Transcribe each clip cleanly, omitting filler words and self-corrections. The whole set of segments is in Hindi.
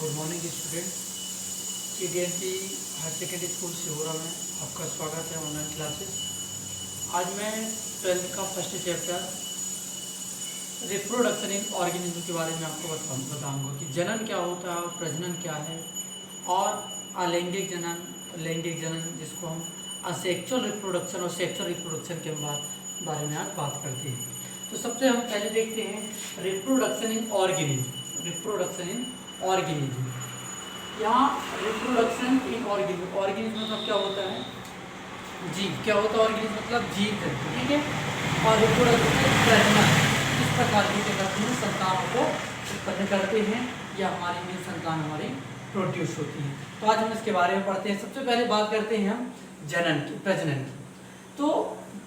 Good morning student. CDNP higher secondary school Sihora में आपका स्वागत है ऑनलाइन क्लासेस। आज मैं 12th का first chapter reproduction in organism के बारे में आपको बताऊंगा कि जनन क्या होता है और प्रजनन क्या है, और अलैंगिक जनन, लैंगिक जनन जिसको हम असेक्सुअल रिप्रोडक्शन और सेक्सुअल रिप्रोडक्शन के बारे में आज बात करते हैं। तो सबसे हम पहले देखते हैं reproduction in organism. Reproduction in organism, यहाँ रिप्रोडक्शन इन ऑर्गेनिज्म, ऑर्गेनिज्म मतलब क्या होता है? जीव। क्या होता है ऑर्गेनिज्म? मतलब जीव जंतु, ठीक है। और रिप्रोडक्शन प्रजनन, किस प्रकार की क्या करते हैं? संतानों को उत्पन्न करते हैं या हमारी में संतान हमारी प्रोड्यूस होती है। तो आज हम इसके बारे में पढ़ते हैं। सबसे पहले बात करते हैं हम जनन की, प्रजनन की। तो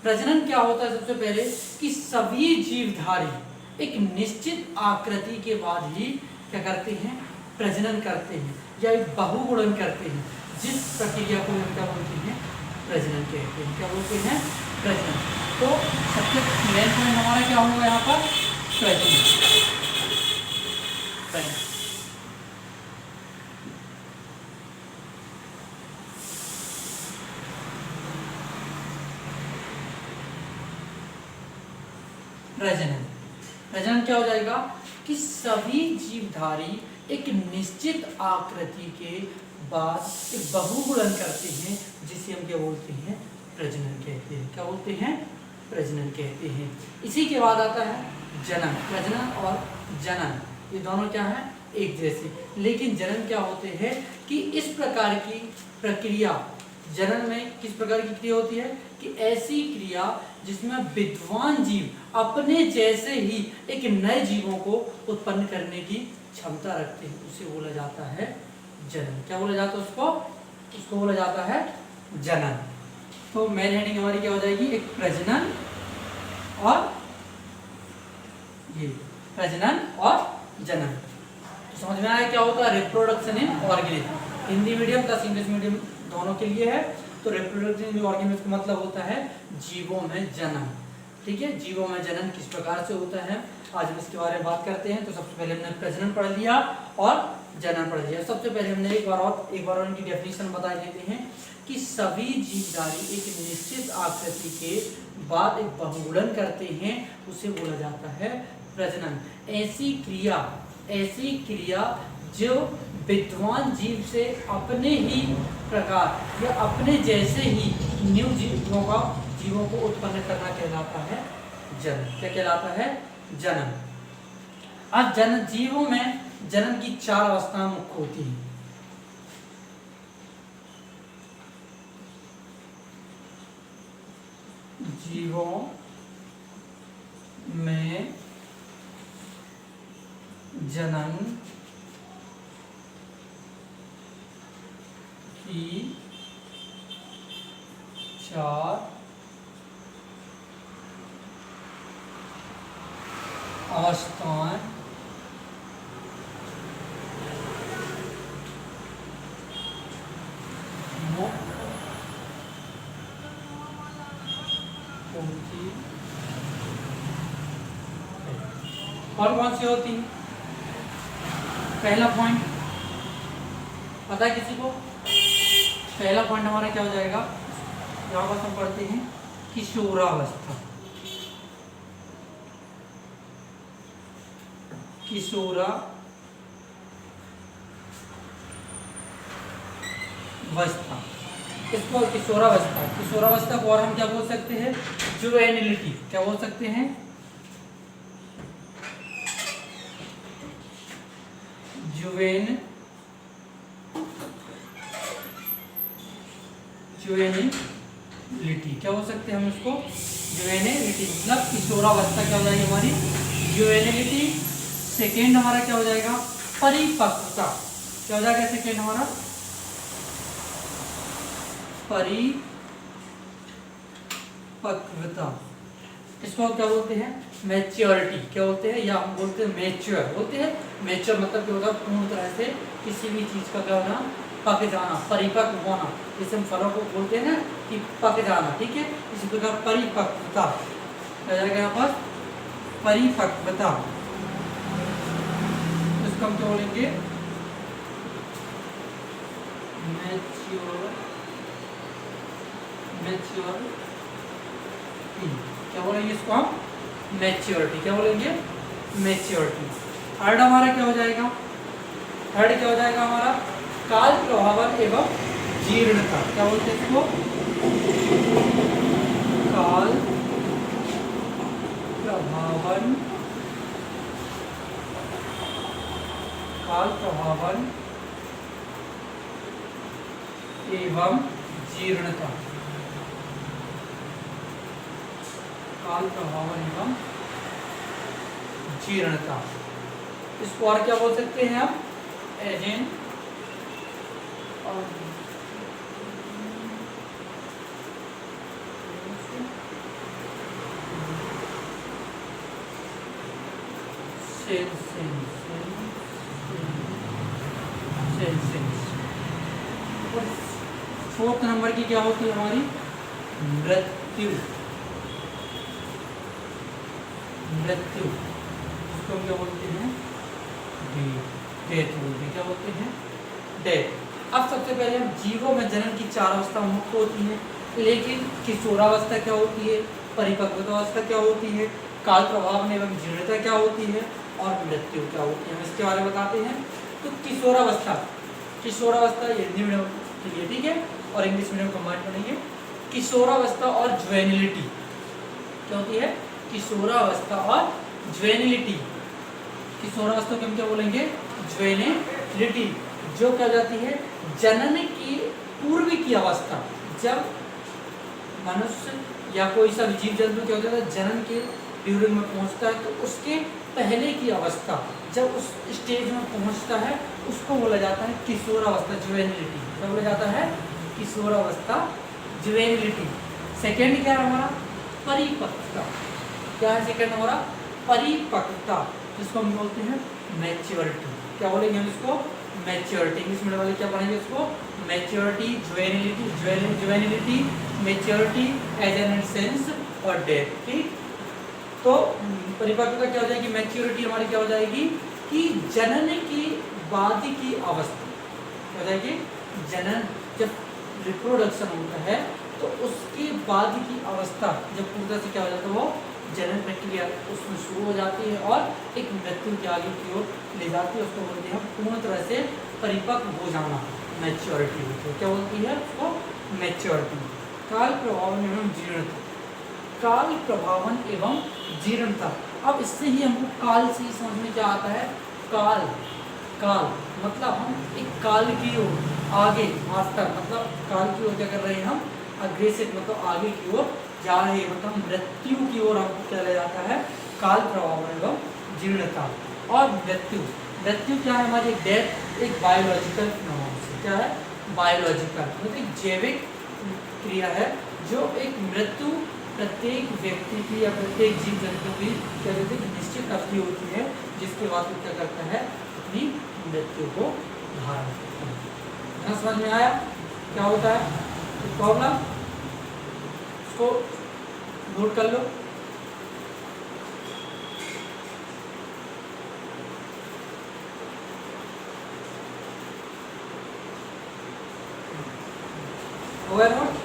प्रजनन क्या होता है? सबसे पहले कि सभी जीवधारी एक निश्चित आकृति के बाद ही क्या करते हैं? प्रजनन करते हैं या बहुगुणन करते हैं। जिस प्रक्रिया को हम क्या बोलते हैं? प्रजनन कहते हैं। क्या बोलते हैं? प्रजनन। तो सबसे मेन पॉइंट हमारा क्या होगा यहाँ पर? प्रजनन। प्रजनन, प्रजनन क्या हो जाएगा कि सभी जीवधारी एक निश्चित आकृति के बाद एक बहुगुणन करते हैं, जिसे हम क्या बोलते हैं? प्रजनन कहते हैं। क्या बोलते हैं? प्रजनन कहते हैं। इसी के बाद आता है जनन। प्रजनन और जनन ये दोनों क्या है? एक जैसे। लेकिन जनन क्या होते हैं कि इस प्रकार की प्रक्रिया, जनन में किस प्रकार की क्रिया होती है कि ऐसी क्रिया जिसमें विद्वान जीव अपने जैसे ही एक नए जीवों को उत्पन्न करने की क्षमता रखते हैं, उसे बोला जाता है जनन। क्या बोला जाता है उसको? उसको बोला जाता है जनन। तो मेन हेडिंग हमारी क्या हो जाएगी? एक प्रजनन और ये प्रजनन और जनन। तो समझ में आया क्या होता है reproduction in organism? Hindi medium plus English medium दोनों के लिए है। तो रिप्रोडक्शन इन ऑर्गेनिज्म का मतलब होता है जीवों में जनन, ठीक है। जीवों में जनन किस प्रकार से होता है, आज हम इसके बारे में बात करते हैं। तो सबसे पहले हमने प्रजनन पढ़ लिया और जनन पढ़ लिया। सबसे पहले हमने एक बार और इनकी डेफिनेशन बता देते हैं कि सभी जीवधारी एक निश्चित आकृति के बाद एक बहुगुणन करते हैं, उसे बोला जाता है प्रजनन। ऐसी क्रिया जो विद्वान जीव से अपने ही प्रकार या अपने जैसे ही न्यू जीवों को उत्पन्न करना कहलाता है जनन। क्या कहलाता है? जनन। अब जीवों में जनन की 4 अवस्थाएं मुख्य होती हैं। जीवों में जनन की 4 अवस्थाएं होती और कौन सी होती? पहला पॉइंट पता है किसी को? पहला पॉइंट हमारा क्या हो जाएगा? यहाँ पर हम पढ़ते हैं किशोरावस्था। किशोरावस्था, इसको किशोरावस्था को और हम क्या बोल सकते हैं? जुवेनिलिटी। क्या बोल सकते हैं? जुवेनिलिटी। क्या बोल सकते हैं हम इसको? जुवेनिलिटी। मतलब किशोरावस्था क्या हो जाएगी हमारी? जुवेनिलिटी। सेकेंड हमारा क्या हो जाएगा? परिपक्वता। क्या हो जाएगा सेकेंड हमारा? परिपक्वता। इसको क्या बोलते हैं? मैच्योरिटी। क्या बोलते हैं? या हम बोलते हैं मैच्योर। बोलते हैं मैच्योर मतलब क्या होगा? पूर्ण तरह से किसी भी चीज का क्या होना? पक जाना, परिपक्व होना। जैसे हम फलों को बोलते हैं ना कि पक जाना, ठीक है। इसी प्रकार परिपक्वता क्या जाएगा यहाँ पर? परिपक्वता। इसको हम क्या बोलेंगे? मैच्योरिटी, क्या बोलेंगे इसको हम? मैच्योरिटी। क्या बोलेंगे? मैच्योरिटी। थर्ड हमारा क्या हो जाएगा? थर्ड क्या हो जाएगा हमारा? काल प्रभावन एवं जीर्णता। क्या बोलते हैं इसको? काल प्रभावन, काल प्रभावन एवं जीर्णता, काल प्रभावन एवं जीर्णता। इसको और क्या बोल सकते हैं हम? एजेंट और फोर्थ नंबर की क्या होती है हमारी? मृत्यु। मृत्यु इसको हम क्या बोलते हैं? डेथ बोलते हैं। क्या बोलते हैं? डेथ। अब सबसे पहले हम जीवों में जनन की 4 अवस्था मुख्य होती है, लेकिन किशोरावस्था क्या होती है, परिपक्वतावस्था क्या होती है, काल प्रभाव एवं जीर्णता क्या होती है और मृत्यु क्या होती है, हम इसके बारे में बताते हैं। तो किशोरावस्था, किशोरावस्था हिंदी मीडियम के लिए ठीक है और इंग्लिश मीडियम कंबाइंड पढ़ेंगे। किशोरावस्था और ज्वेनिलिटी क्या होती है? किशोरावस्था और ज्वेनिलिटी। किशोरावस्था को हम क्या बोलेंगे? ज्वेनिलिटी। जो क्या जाती है? जनन की पूर्व की अवस्था। जब मनुष्य या कोई सा जीव जंतु क्या होता है जनन के ड्यूरिंग में पहुंचता है, तो उसके पहले की अवस्था जब उस स्टेज में पहुंचता है उसको बोला जाता है किशोरावस्था, ज्वेनिलिटी। क्या बोला जाता है? किशोरावस्था, ज्वेनिलिटी। सेकेंड क्या है हमारा? परिपक्वता। क्या है सेकेंड हमारा? परिपक्वता, जिसको हम बोलते हैं मैच्योरिटी। क्या बोलेंगे हम इसको? मैच्योरिटी। इंग्लिश मीडियम वाले क्या पढ़ेंगे इसको? मैच्योरिटी, ज्वेनिलिटी, मैच्योरिटी, एजेनेसेंस और डेथ। ठीक। तो परिपक्वता क्या हो जाएगी? मैच्योरिटी हमारी क्या हो जाएगी कि जनन की बाद की अवस्था क्या हो जाएगी? जनन जब रिप्रोडक्शन होता है तो उसके बाद की अवस्था जब पूर्ण से क्या हो जाता है, वो जनन प्रक्रिया उसमें शुरू हो जाती है और एक मृत्यु के आगे की ओर ले जाती है। उसको बोलते हैं पूर्ण तरह से परिपक्व हो जाना, मैच्योरिटी होती है। क्या बोलती है उसको? मैच्योरिटी। काल प्रभावन एवं जीर्णता, काल प्रभावन एवं जीर्णता। अब इससे ही हमको काल से ही समझ में क्या आता है? काल, काल मतलब हम एक काल की ओर आगे, आफ्टर मतलब काल की ओर क्या कर रहे हैं हम? अग्रेसिव मतलब आगे की ओर जा रहे हैं, मतलब मृत्यु की ओर हमको क्या ले जाता है? काल प्रभावन एवं जीर्णता। और मृत्यु, मृत्यु क्या है हमारी? डेथ एक बायोलॉजिकल फिनोमेनन से, क्या है? बायोलॉजिकल मतलब एक जैविक क्रिया है जो एक मृत्यु प्रत्येक व्यक्ति की या प्रत्येक जीव जंतु की क्या कहते हैं निश्चित अवधि होती है, जिसके बाद वो क्या करता है? अपनी मृत्यु को धारण करता है। समझ में आया क्या होता है प्रॉब्लम? इसको नोट कर लो। हो गया नोट?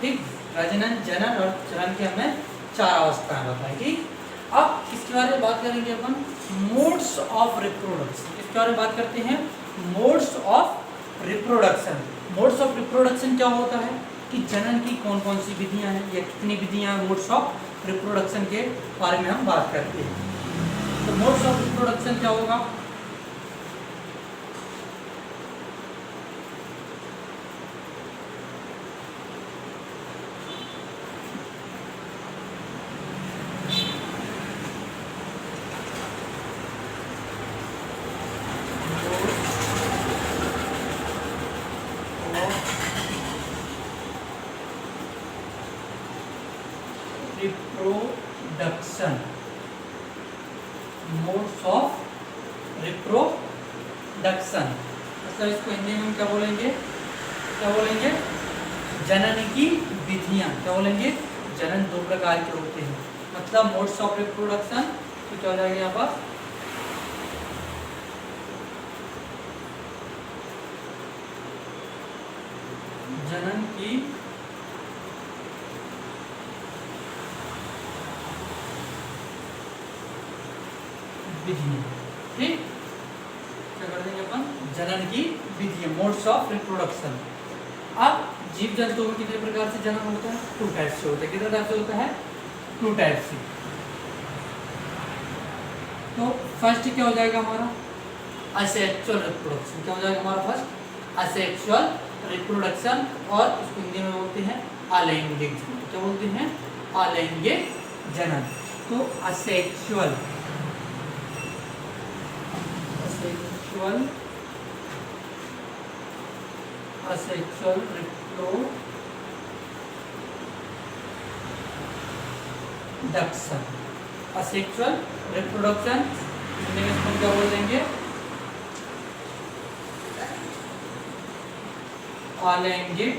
ठीक। प्रजनन, जनन और चरण की हमने 4 अवस्थाएं बताई। ठीक। अब इसके बारे में बात करेंगे अपन मोड्स ऑफ रिप्रोडक्शन। इसके बारे में बात करते हैं modes of reproduction. Modes of reproduction क्या होता है कि जनन की कौन कौन सी विधियां हैं या कितनी विधियां हैं, मोड्स ऑफ रिप्रोडक्शन के बारे में हम बात करते हैं। तो मोड्स ऑफ रिप्रोडक्शन क्या होगा? Reproduction, modes of reproduction. मतलब इसको हिंदी में हम क्या बोलेंगे, क्या बोलेंगे, जनन की विधियां। क्या बोलेंगे, जनन दो प्रकार के होते हैं। मतलब मोड्स ऑफ रिप्रोडक्शन, तो क्या हो जाएगा यहाँ पर, जनन की विधियां। ठीक, क्या कर देंगे अपन, जनन की विधियां, मोड्स ऑफ रिप्रोडक्शन। अब जीव जंतु में कितने प्रकार से जनन होता है, 2 टाइप से होता है। कितने टाइप से होता है, 2 टाइप से। तो फर्स्ट क्या हो जाएगा हमारा, असेक्सुअल रिप्रोडक्शन। क्या हो जाएगा हमारा फर्स्ट, असेक्सुअल रिप्रोडक्शन, और उसको हिंदी में बोलते हैं अलैंगिक जनन। क्या बोलते हैं, अलैंगिक जनन। तो asexual asexual reproduction, asexual reproduction Hindi में इसको क्या बोल देंगे, अलैंगिक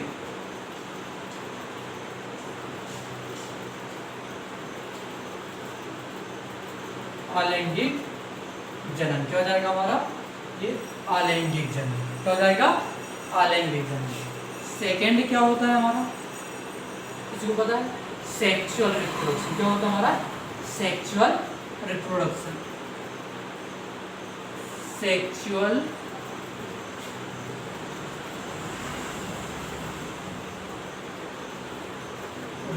अलैंगिक जनन। क्या हो जाएगा हमारा, ये अलैंगिक जनन। क्या हो जाएगा, अलैंगिक जनन। सेकेंड क्या होता है हमारा, किसी को पता है, सेक्सुअल रिप्रोडक्शन। क्या होता है हमारा, sexual reproduction, sexual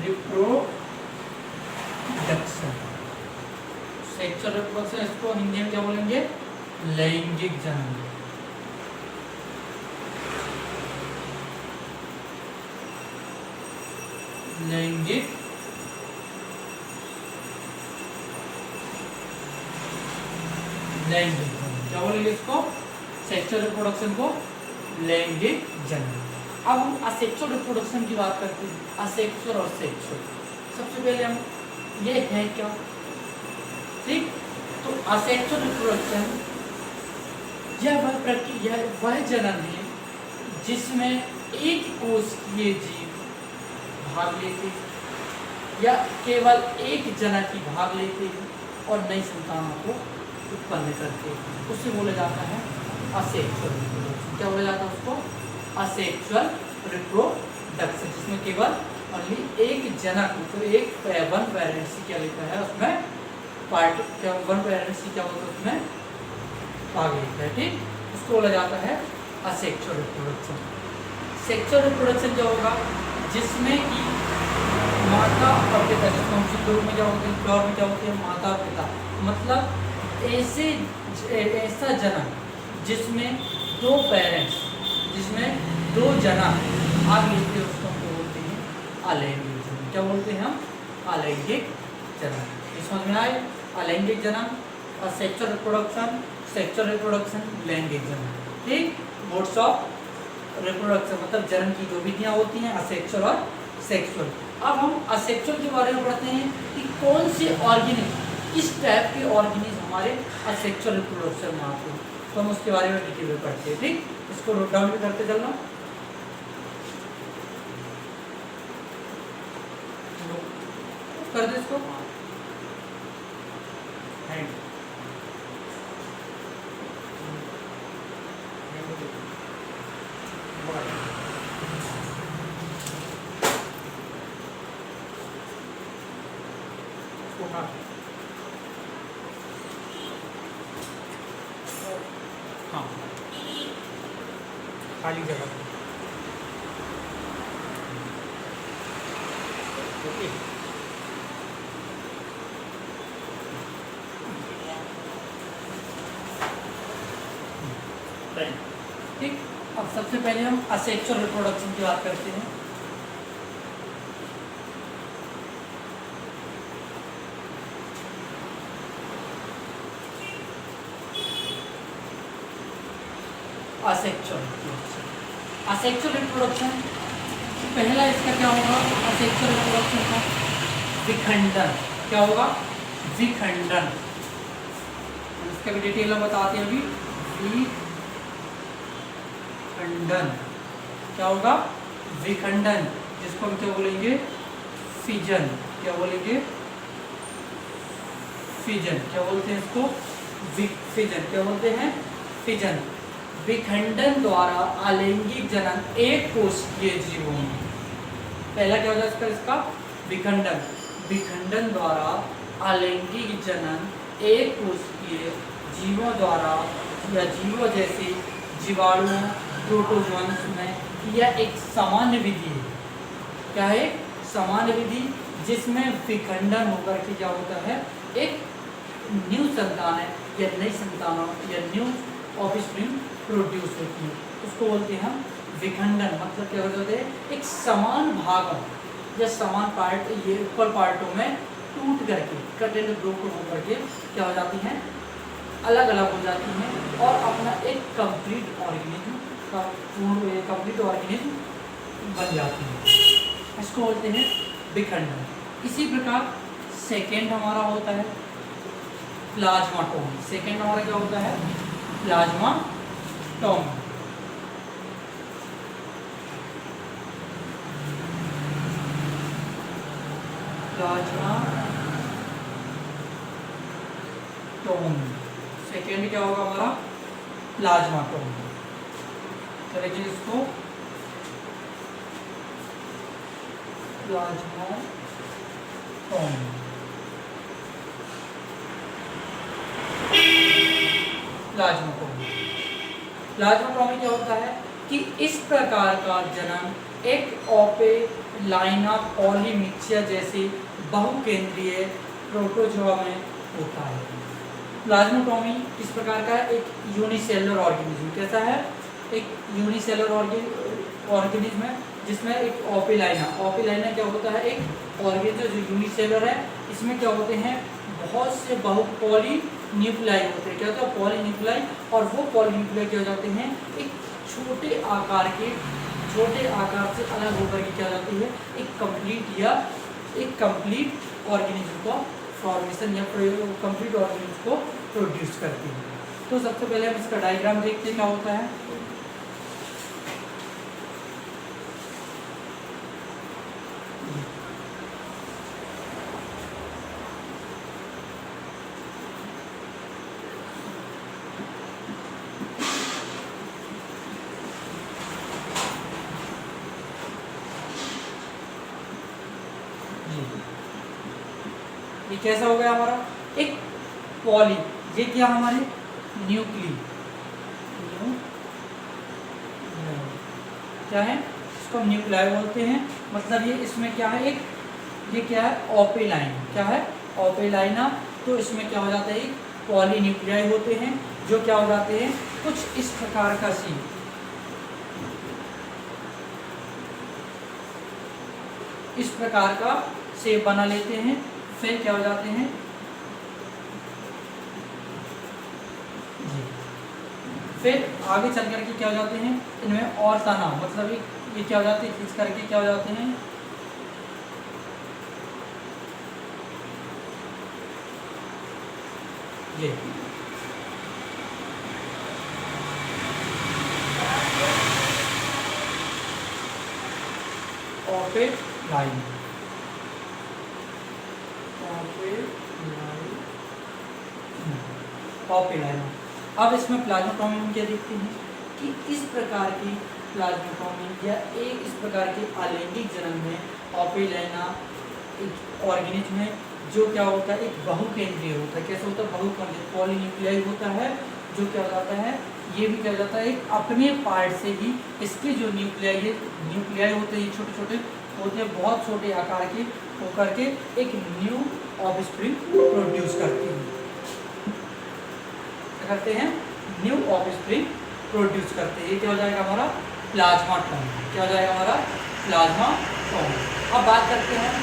reproduction, sexual reproduction, इसको हिंदी में क्या बोलेंगे, लैंगिक जनन। लैंगिक लैंगिक जनन क्या बोलेंगे इसको, सेक्सुअल रिप्रोडक्शन को लैंगिक जनन। अब हम असेक्सुअल रिप्रोडक्शन की बात करते हैं, असेक्सुअल और सेक्सुअल। सबसे पहले हम ये है क्या, ठीक, तो असेक्सुअल रिप्रोडक्शन यह वह प्रक्रिया, वह जनन है जिसमें एक कोशिकीय जीव भाग लेते हैं या केवल एक जनक ही भाग लेते हैं और नई संतानों को उत्पन्न करते हैं, उसे बोला जाता है असेक्सुअल रिप्रोडक्शन। क्या बोला जाता है उसको, असेक्सुअल रिप्रोडक्शन, जिसमें केवल ओनली एक जनक, मतलब एक वन पेरेंट्स क्या लिखा है उसमें पार्ट, क्या वन पेरेंट्स क्या होता है उसमें भाग लेता है। ठीक, उसको बोला जाता है असेक्सुअल रिप्रोडक्शन। सेक्सुअल रिप्रोडक्शन क्या होगा, जिसमें कि माता और पिता, जिसको हम सिंदूर में क्या होते हैं, फ्लावर में क्या होते हैं, माता और पिता, मतलब ऐसा जनक जिसमें 2 पेरेंट्स, जिसमें 2 जनक भाग लेते हैं, उसको हम बोलते हैं अलैंगिक जनन। क्या बोलते हैं हम, अलैंगिक जनन। समझ में आए, अलैंगिक जनन, असेक्सुअल रिप्रोडक्शन, सेक्सुअल रिप्रोडक्शन, लैंगिक जनन। ठीक, मोड्स ऑफ रिप्रोडक्शन मतलब जनन की जो विधियां होती हैं, असेक्सुअल और सेक्सुअल। अब हम असेक्सुअल के बारे में पढ़ते हैं कि कौन से ऑर्गेनिज्म, किस टाइप के ऑर्गेनिज्म हमारे असेक्सुअल रिप्रोडक्शन में आते हैं, तो हम उसके बारे में डिटेल में पढ़ते हैं। ठीक, इसको नोट डाउन भी करते चलना। कर दे इसको, हाँ, खाली जगह। ओके, ठीक। अब सबसे पहले हम असेक्सुअल रिप्रोडक्शन की बात करते हैं। असेक्सुअल रिप्रोडक्शन पहला इसका क्या होगा, असेक्सुअल रिप्रोडक्शन का विखंडन। क्या होगा, विखंडन। इसका भी डिटेल में बताते हैं अभी। विखंडन, क्या होगा? विखंडन, जिसको हम क्या बोलेंगे? फिजन। क्या बोलेंगे? फिजन। क्या बोलते हैं इसको? फिजन। क्या बोलते हैं? फिजन। विखंडन द्वारा अलैंगिक जनन एक कोशिकीय जीवों में, पहला क्या हो जाएगा इसका? विखंडन। विखंडन द्वारा अलैंगिक जनन एक कोशिकीय जीवों द्वारा या जीवों जैसे जीवाणुओं, प्रोटोजोन्स में यह एक सामान्य विधि है। क्या है? सामान्य विधि, जिसमें विखंडन होकर के क्या होता है? एक न्यू संतान है या नई संतानों या न्यू ऑफस्प्रिंग प्रोड्यूस होती है, उसको बोलते हैं हम विखंडन। मतलब क्या होता है? एक समान भागों या समान पार्ट, ये इक्वल पार्टों में टूट करके, कट एंड ब्रोकन होकर के क्या हो जाती हैं? अलग अलग हो जाती हैं और अपना एक कंप्लीट ऑर्गेनिज्म का कंप्लीट ऑर्गेनिज्म बन जाती है, इसको बोलते हैं विखंडन। इसी प्रकार सेकेंड हमारा होता है प्लाज्माटोमी। सेकेंड हमारा क्या होता है? प्लाज्माटोमी। सेकेंड क्या होगा हमारा? प्लाज्माटोमी। करेंगे इसको प्लाज्माटोमी। प्लाज्माटोमी। प्लाज्माटोमी क्या होता है कि इस प्रकार का जनन एक ओपेलाइना पॉलीमिक्सिया जैसे बहुकेंद्रीय प्रोटोजोआ में होता है। प्लाज्माटोमी इस प्रकार का एक यूनिसेलुलर ऑर्गेनिज्म, कैसा है? एक यूनिसेलुलर ऑर्गेनिज्म है जिसमें एक ओपेलाइना क्या होता है? एक ऑर्गेनिज्म जो यूनिसेलुलर है, इसमें क्या होते हैं? बहुत से पॉलीन्यूक्लाई होते हैं। क्या होता है? पॉलीन्यूक्लाई। और वो पॉलीन्यूक्लाई क्या हो जाते हैं? एक छोटे आकार से अलग होकर के क्या हो जाती है? एक कंप्लीट ऑर्गेनिज्म को फॉर्मेशन या कंप्लीट ऑर्गेनिज्म को प्रोड्यूस करती है। तो सबसे पहले हम इसका डायग्राम देखते हैं क्या होता है। ये कैसा हो गया हमारा? एक पॉली, ये क्या हमारे? न्यूक्ली। क्या है? इसको हम न्यूक्लियाई बोलते हैं। मतलब ये इसमें क्या है? ये क्या है? ओपेलाइन। क्या है? ओपेलाइना। तो इसमें क्या हो जाता है? पॉलीन्यूक्लियाई होते हैं जो क्या हो जाते हैं? कुछ इस प्रकार का सी, इस प्रकार का शेप बना लेते हैं। फिर क्या हो जाते हैं? फिर आगे चल करके क्या हो जाते हैं? इनमें और तना, मतलब ये क्या हो जाते हैं? खींच करके क्या हो जाते हैं? ये ओपेलाइन। ओपेलाइन। अब इसमें प्लाज्माटोमी में क्या देखते हैं कि इस प्रकार की प्लाज्माटोमी या एक इस प्रकार के अलैंगिक जनन में ओपेलाइना एक ऑर्गेनिज्म है जो क्या होता है? एक बहुकेंद्रीय होता है। कैसे होता है? बहुकेंद्रीय। पॉलीन्यूक्लियाई होता है जो क्या हो जाता है? ये भी क्या हो जाता है? एक अपने पार्ट से ही इसके जो न्यूक्लियाई होते हैं, ये छोटे छोटे होते हैं, बहुत छोटे आकार के होकर के एक न्यू ऑफस्प्रिंग प्रोड्यूस करते हैं। क्या करते हैं? न्यू ऑफस्प्रिंग प्रोड्यूस करते हैं। ये क्या हो जाएगा हमारा? प्लाज्माटोमी। क्या हो जाएगा हमारा? प्लाज्माटोमी। अब बात करते हैं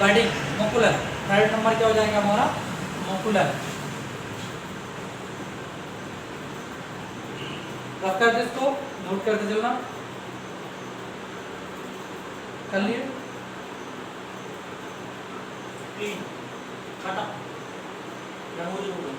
बडिंग, मोकुलर। थर्ड नंबर क्या हो जाएगा हमारा? मोकुलर। रफ कर दे, इसको नोट करते चलना। कर लिए? खटा, मेमोरी हो गई।